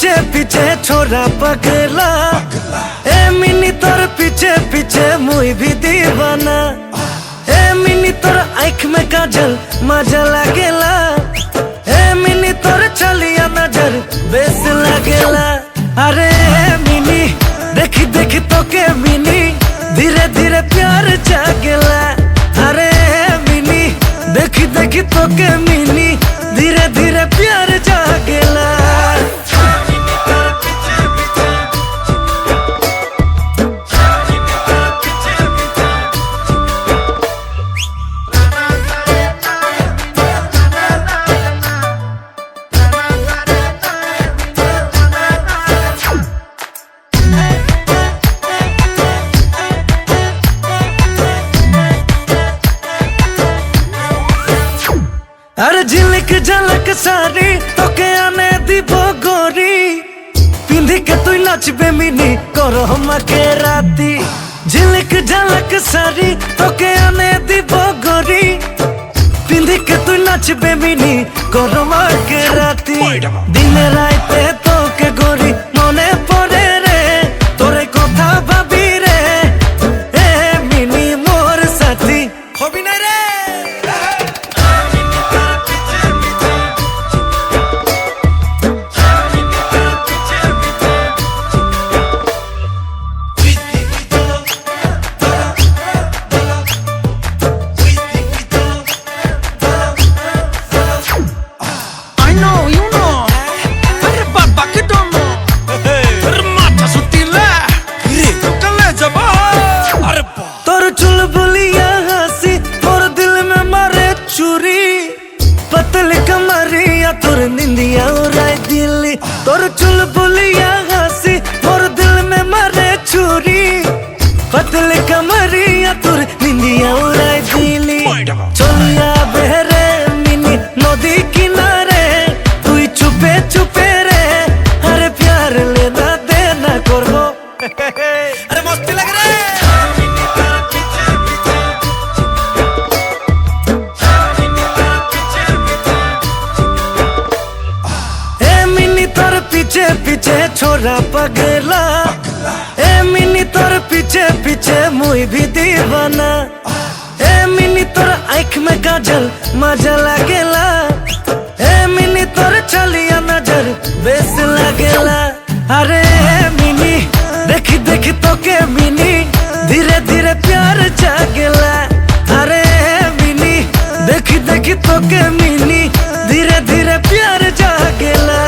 पीछे पीछे छोरा पगला ए मिनी तोर पीछे पीछे मुई भी दीवाना ए मिनी तोर आँख में काजल मजा लागेला ए मिनी तोर चलिया नजर बेस लागेला। अरे मिनी देखी देखी तो के मिनी धीरे धीरे प्यार जागेला। अरे मिनी देखी देखी तो के मिनी धीरे धीरे प्यार जागेला। अरे झिलक झलक सारी तो के आने दीबो गोरी पिंधी के तू नाचबे मिनी करो हम के राती। झिलक झलक सारी तो के आने दीबो गोरी पिंधी के तू नाचबे मिनी करो हम के राती। दिन राते तो के गोरी मने पड़े रे तोरे कथा भाबी रे ए मिनी मोर साथी हबी ना रे। पतले कमरिया तोर निंदिया उड़ाई दिल्ली तोर चुलबुलिया हंसी मोर दिल में मारे छुरी। पतले कमरिया तोर निंदिया उड़ाई दिल्ली चलिया बहरे मिनी नदी किनारे तू चुपे चुपे रे। अरे प्यार लेना देना करबो अरे मस्ती लग रहा है। पीछे पीछे छोरा पगला ए मिनी तोर पीछे पीछे मुई भी दीवाना ए मिनी तोर आँख में काजल मजा लागेला ए मिनी तोर चलिया नजर बेस लागेला। अरे मिनी देखी देखी तो के मिनी धीरे धीरे प्यार जागेला। अरे मिनी देखी देखी तो के मिनी धीरे धीरे प्यार जागेला।